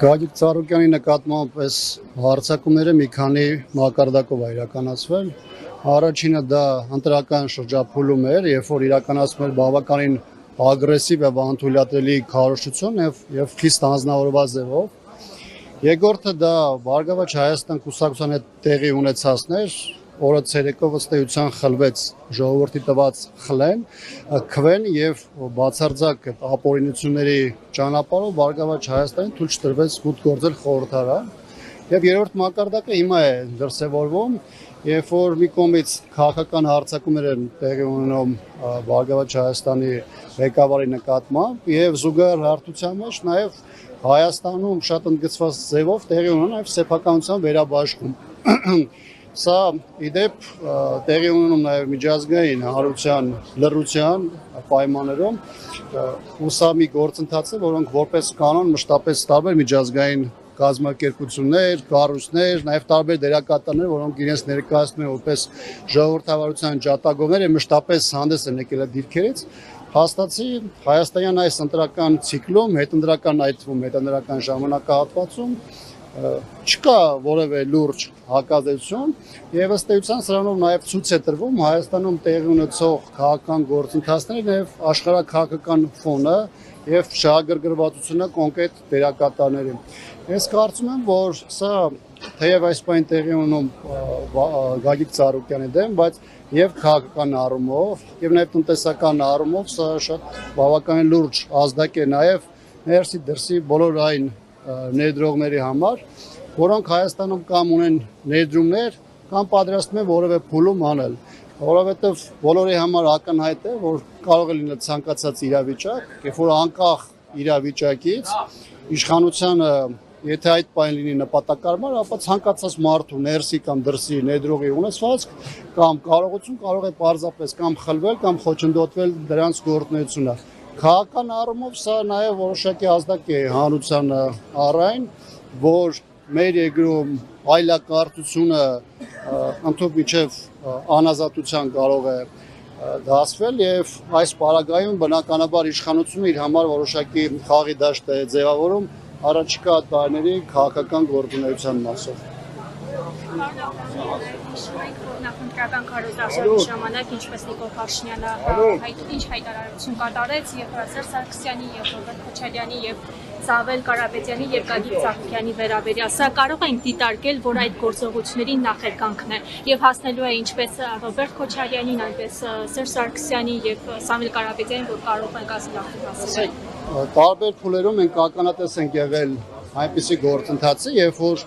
Գագիկ Ծառուկյանի նկատմամբ այս հարձակումները մի քանի մակարդակով է իրականացվել։ Առաջինը դա ընտրական շրջափուլում էր, երբ որ իրականացվել բավականին ագրեսիվ եւ անթույլատրելի քարոզություն եւ խիստ անձնավորված ձևով։ Երկրորդը դա Բարգավաճ Հայաստան կուսակցության հետ տեղի ունեցածն էր, որը ցերեկով ըստ էության խլվեց ժողովրդի տված քվեն եւ բացարձակ ապօրինությունների ճանապարհով Բարգավաճ Հայաստանին թույլ չտրվեց մուտք գործել խորհրդարան։ Եվ երրորդ մակարդակը հիմա է դրսևորվում, երբ որ մի կողմից քաղաքական հարձակումներ են տեղի ունենում Բարգավաճ Հայաստանի ղեկավարի նկատմամբ եւ զուգահեռ հարթության մեջ նաեւ Հայաստանում շատ ընդգծված ձևով տեղի ունենում նաեւ սեփականության վերաբաշխում։ Սա իդեպ տեղի ունենում նաև միջազգային հանրության լռության պայմաններում ու սա մի գործընթաց է, որոնք որպես կանոն մշտապես տարբեր միջազգային կազմակերպություններ, կառույցներ, նաև տարբեր դերակատարներ, որոնք իրենց ներկայացնում են որպես ժողովրդավարության ջատագովներ, մշտապես հանդես են եկել այդ դիրքերից, հաստատի հայաստանյան այս ընտրական ցիկլում, հետընտրական այդ թվում հետընտրական ժամանակահատվածում չկա որևէ լուրջ հակազդեցություն եւ ըստ էության սրանով նաեւ ցույց է տրվում Հայաստանում տեղի ունեցող քաղաքական գործընթացների եւ աշխարհաքաղաքական ֆոնը եւ շահագրգռվածությունը կոնկրետ դերակատարների։ Ես կարծում եմ, որ սա թեև այս բան տեղի ունում Գագիկ Ծառուկյանի դեմ, բայց եւ քաղաքական առումով եւ նաեւ տնտեսական առումով սա շատ բավականին լուրջ ազդակ է նաեւ ներսի դրսի բոլոր այն ներդրողների համար, որոնք Հայաստանում կամ ունեն ներդրումներ, կամ պատրաստվում են որևէ փուլում անել, որովհետև բոլորի համար ակնհայտ է, որ կարող է լինել ցանկացած իրավիճակ, երբ որ անկախ իրավիճակից իշխանությանը, եթե այդ բան լինի նպատակարար, ապա ցանկացած մարդու ներսի կամ դրսի ներդրողի ունեցվածք կամ կարողություն կարող է պարզապես կամ խլվել կամ խոչընդոտվել դրանց գործունեությունը։ Քաղաքական առումով սա նաև որոշակի ազդակ է հանրության առայն, որ մեր երկրում այլակարգությունը ընդհանուր միջև անազատության կարող է դասվել եւ այս պարագայում բնականաբար իշխանությունը իր համար որոշակի խաղի դաշտ է ձևավորում առաջիկա տարիների քաղաքական գործունեության մասով։ Նախընտրական քարոզարշավի ժամանակ ինչպես Նիկոլ Փաշինյանը ինչ հայտարարություն կատարեց եւ Սերժ Սարգսյանի եւ Ռոբերտ Քոչարյանի եւ Զավել Կարապետյանի եւ Գագիկ Ծառուկյանի վերաբերյալ սա կարող ենք դիտարկել, որ այդ գործողությունների նախերգանքն է եւ հասնելու է ինչպես Ռոբերտ Քոչարյանին, այնպես Սերժ Սարգսյանի եւ Զավել Կարապետյանին, որ կարող են կազմակերպել։ Տարբեր փուլերում մենք ականատես ենք եղել այնպիսի գործընթացի, երբ որ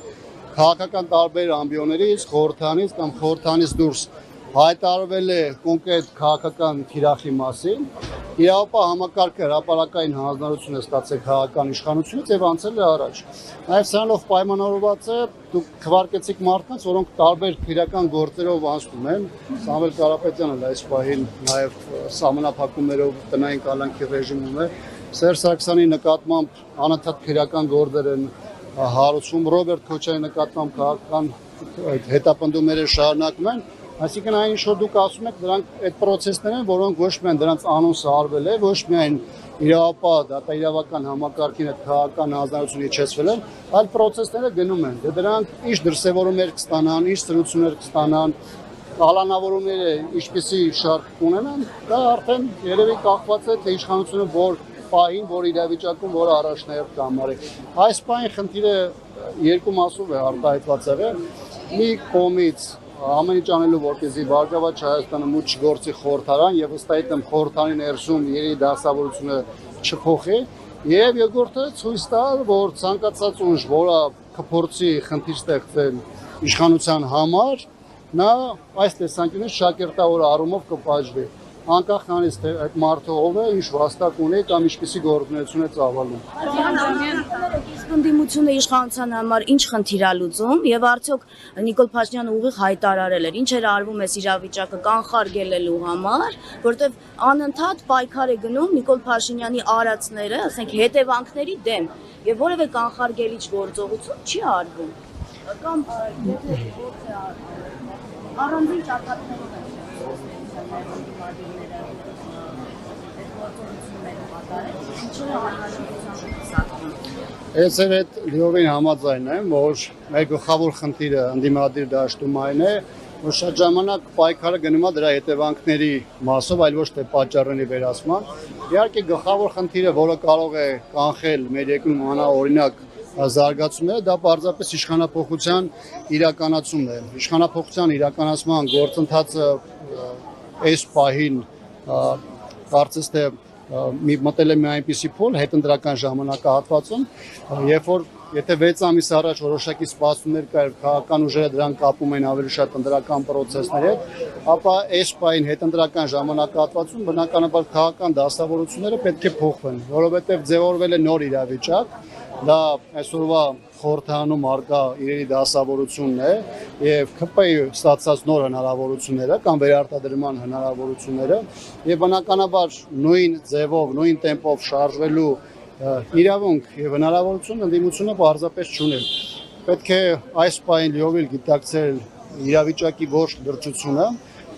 քաղաքական տարբեր ամբիոններից, խորհրդանից կամ խորհրդանից դուրս հայտարարվել է կոնկրետ քաղաքական թիրախի մասին, իրավապահ համակարգը հրապարակային հանձնարարություն է ստացել քաղաքական իշխանությունից եւ անցել է առաջ։ Նաեւ սրանով պայմանավորված է դուք քվարկեցիք մարդկանց, որոնք տարբեր քրեական գործերով անցնում են, Զավել Կարապետյանը այս պահին նաեւ սահմանափակումներով տնային կալանքի ռեժիմում է, Սերժ Սարգսյանի նկատմամբ անընդհատ քրեական գործեր են հարուցում, Ռոբերտ Քոչարյանի նկատմամբ քաղաքական հետապնդումները շարունակվում են, այսինքն այն ինչ որ դուք ասում եք, դրանք այդ process-ներ են, որոնք ոչ միայն դրանց անոնսը արվել է, ոչ միայն իրավապահ դատաիրավական համակարգին այդ քաղաքական հանձնարարությունը իջեցվել են, այլ process-ները գնում են։ Դրանք ինչ դրսևորումներ կստանան, ինչ սրություններ կստանան, կալանավորումները ինչպիսի շարք կունենան, դա արդեն երևի կախված է թե իշխանությունը որ պահին, որ իրավիճակում, որ առաջնահերթ կամարի։ Այս պահին խնդիրը երկու մասով է արտահայտված եղել։ Մի կողմից ամեն ինչ անելու, որպեսզի Բարգավաճ Հայաստանը մուտք չգործի խորհրդարան եւ ըստ այդմ խորհրդանի ներսում իրի դասավորությունը չփոխի, եւ երկրորդը ցույց տալ, որ ցանկացած ուժ, որը կփորձի խնդիր ստեղծել իշխանության համար, նա այս տեսանկյունից շակերտավոր առումով կպաշտվի։ Անկախ նրանից թե այդ մարդը ով է, ինչ վաստակ ունի կամ ինչպիսի գործունեություն է ծավալում։ Ընդդիմությունը իշխանության համար ինչ խնդիր է լուծում եւ արդյոք Նիկոլ Փաշինյանը ուղիղ հայտարարել էր, ինչ էր արվում այս իրավիճակը կանխարգելելու համար, որտեվ անընդհատ պայքար է գնում Նիկոլ Փաշինյանի արածները, ասենք հետևանքների դեմ եւ որևէ կանխարգելիչ գործողություն չի արվում։ Կամ եթե գործ է առանձին ճակատներով հաղորդություններ կատարել, ինչու է անհրաժեշտության սակայն։ Ես այդ լիովին համաձայն եմ, որ մեր գլխավոր խնդիրը ընդդիմադիր դաշտում այն է, որ շատ ժամանակ պայքարը գնում է դրա հետևանքների մասով, այլ ոչ թե պատճառների վերացման։ Իհարկե գլխավոր խնդիրը, որը կարող է կանխել մեր երկրում օրինակ զարգացումները, դա պարզապես իշխանափոխության իրականացումն է։ Իշխանափոխության իրականացման գործընթացը այս պահին կարծես թե մտել է մի այնպիսի փոլ հետընտրական ժամանակահատվածում, երբ որ եթե 6 ամիս առաջ որոշակի սպասումներ կար, քաղաքական ուժերը դրան կապում են ավելի շատ ընտրական պրոցեսների հետ, ապա այս պահին հետընտրական ժամանակահատվածում բնականաբար քաղաքական դասավորությունները պետք է փոխվեն, որովհետև ձևավորվել է նոր իրավիճակ, դա այսօրվա խորհրդանում արկա իրերի դասավորությունն է եւ ԿՊ-ի ստացած նոր հնարավորությունները կամ վերարտադրման հնարավորությունները եւ բնականաբար նույն ձևով, նույն տեմպով շարժվելու իրավունք եւ հնարավորություն ընդդիմությունը պարզապես չունի։ Պետք է այս պահին լիովին գիտակցել իրավիճակի ողջ լրջությունը,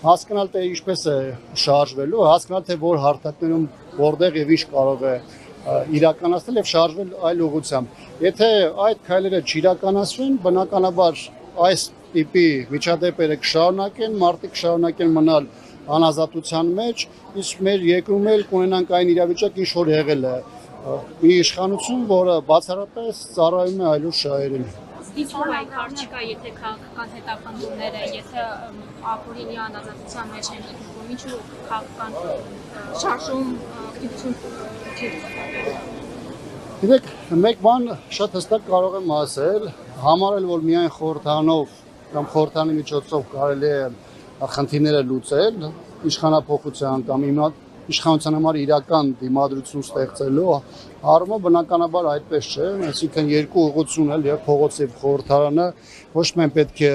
հասկանալ թե ինչպես է շարժվելու, հասկանալ թե որ հարթակներում որտեղ եւ ինչ կարող է իրականացնել եւ շարժվել այլ ուղղությամբ։ Եթե այդ քայլերը չիրականացվեն, բնականաբար այս տիպի միջադեպերը կշարունակեն, մարդիկ կշարունակեն մնալ անազատության մեջ, իսկ մեր երկրում էլ կունենանք այն իրավիճակ, ինչ որ եղել է։ Մի իշխանություն, որը բացառապես ծառայում է այլուր շահերին։ Ինչու այքար չկա, եթե քաղաքական հետապնդումները, եթե ապօրինի անազատության մեջ են գտնվում, ինչու քաղաքական շարժում Գիտեք, մեկ բան շատ հստակ կարող եմ ասել, համարել, որ միայն խորհրդանով կամ խորհրդանի միջոցով կարելի է խնդիրները լուծել, իշխանափոխության կամ իշխանության համար իրական դիմադրություն ստեղծելու առումով բնականաբար այդպես չէ, այսինքն երկու ուղղություն էլ եւ փողոցը եւ խորհրդարանը ոչ միայն պետք է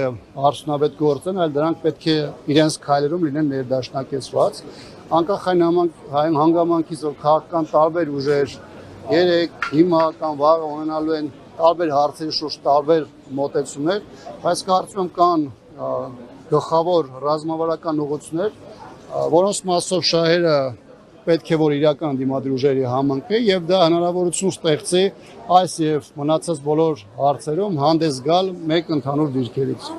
արդյունավետ գործեն, այլ դրանք պետք է իրենց քայլերում լինեն ներդաշնակեցված, անկախ այն հանգամանքից, որ քաղաքական տարբեր ուժեր երեք, հիմա կամ վաղը ունենալու են տարբեր հարցերի շուրջ տարբեր մոտեցումներ, բայց կարծում եմ կան գլխավոր ռազմավարական ուղղություններ, որոնց մասով շահերը պետք է որ իրական դիմադրի ուժերի համընկնի եւ դա հնարավորություն ստեղծի այս եւ մնացած բոլոր հարցերում հանդես գալ մեկ ընդհանուր դիրքերից։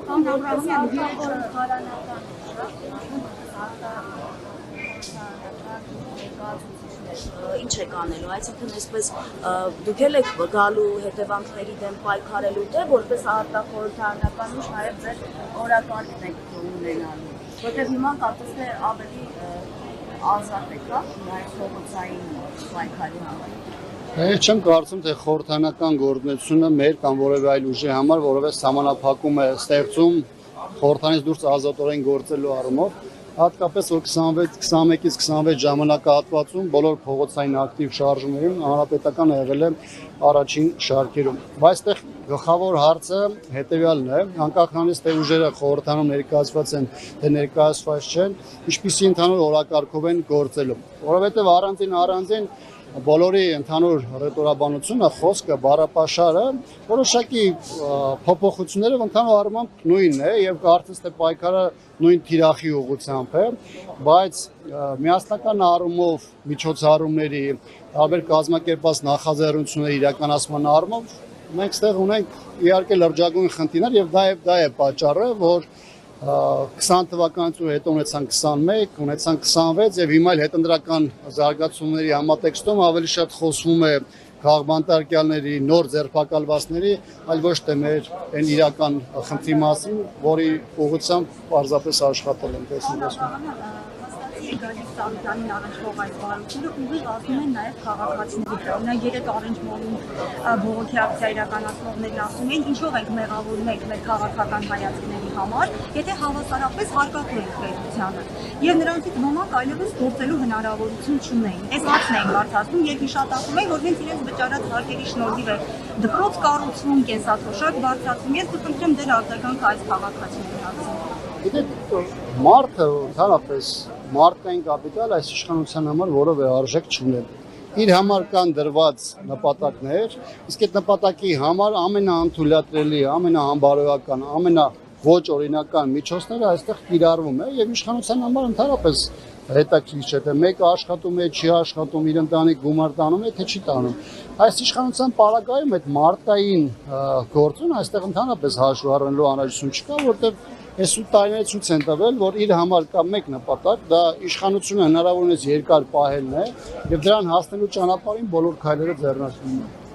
Ինչ եք անելու, այսինքն այսպես դուք եք գալու հետևանքների դեմ պայքարելու թե որպես արտախորհրդարանական ուժ նաև ձեր օրակարգն եք ունենալու, որտեղ հիմա կարծես թե ավելի ազատ եք նաև փողոցային պայքարի համար։ Ես չեմ կարծում, թե խորհրդանական գործունեությունը մեր կամ որևէ այլ ուժի համար որևէ սահմանափակում է ստեղծում խորհրդանից դուրս ազատորեն գործելու առումով, հատկապես որ 21-ից 26 ժամանակահատվածում բոլոր փողոցային ակտիվ շարժումներում հանրապետական եղել է առաջին շարքերում։ Բայց այդտեղ գլխավոր հարցը հետևյալն է, անկախ նրանից թե ուժերը խորհրդանում ներկայացված են, թե ներկայացված չեն, ինչպիսի ընդհանուր օրակարգով են գործելու։ Որովհետև առանձին բոլորի ընդհանուր ռետորաբանությունը, խոսքը, բառապաշարը որոշակի փոփոխությունները ընդհանուր առմամբ նույնն է եւ կարծես թե պայքարը նույն թիրախի ուղղությամբ է, բայց միասնական առումով միջոցառումների, տարբեր կազմակերպված նախաձեռնությունների իրականացման առումով մենք ստեղ ունենք իհարկե լրջագույն խնդիրներ եւ դա է պատճառը, որ 20 թվականից ու հետո ունեցանք 21, ունեցանք 26 եւ հիմա էլ հետընտրական զարգացումների համատեքստում ավելի շատ խոսվում է քաղաքբանտարկյալների, նոր ձերբակալվածների, այլ ոչ թե մեր այն իրական խնդրի մասին, որի ուղղությամբ պարզապես աշխատել ենք այս ընթացքում։ Գալիս Սարդանին առնչվող այս բարությունը ուղիղ ասում են նաև քաղաքացիները։ Օրինակ երեք առնչվում բողոքի ակցիա իրականացնողներն ասում են, ինչով ենք մեղավորում ենք մեր քաղաքական հայացքների համար, եթե հավասարապես հարկավոր ենք պետությանը։ Եվ նրանցից ոմանք այլևս գործելու հնարավորություն չունեն։ Այս հարցն են կարծում եւ հիշատակում են, որ հենց իրենց վճարած հարկերի շնորհիվ է դպրոց կառուցվում, կենսաթոշակ բարձրացում։ Ես կխնդրեմ դեր արձագանք այս քաղաքացիների հարցին։ Գիտեք, մարդը ընդհանրապես մարդկային կապիտալ այս իշխանության համար որևէ արժեք չունի։ Իր համար կան դրված նպատակներ, իսկ այդ նպատակի համար ամենաանթույլատրելի, ամենահամբարոյական, ոչ օրինական միջոցները այստեղ կիրառվում է եւ իշխանության համար ընդհանրապես հետաքրքիր չէ, թե մեկը աշխատում է, չի աշխատում, իր ընտանիք գումար տանում է, թե չի տանում։ Այս իշխանության պարագայում այդ մարտկային գործուն այստեղ ընդհանրապես հաշվի առնելու անհրաժեշտություն չկա, որտեղ այս 8 տարիները ցույց են տվել, որ իր համար կա մեկ նպատակ, դա իշխանությունը հնարավորինս երկար պահելն է եւ դրան հասնելու ճանապարհին բոլոր քայլերը ձեռնարկվում են։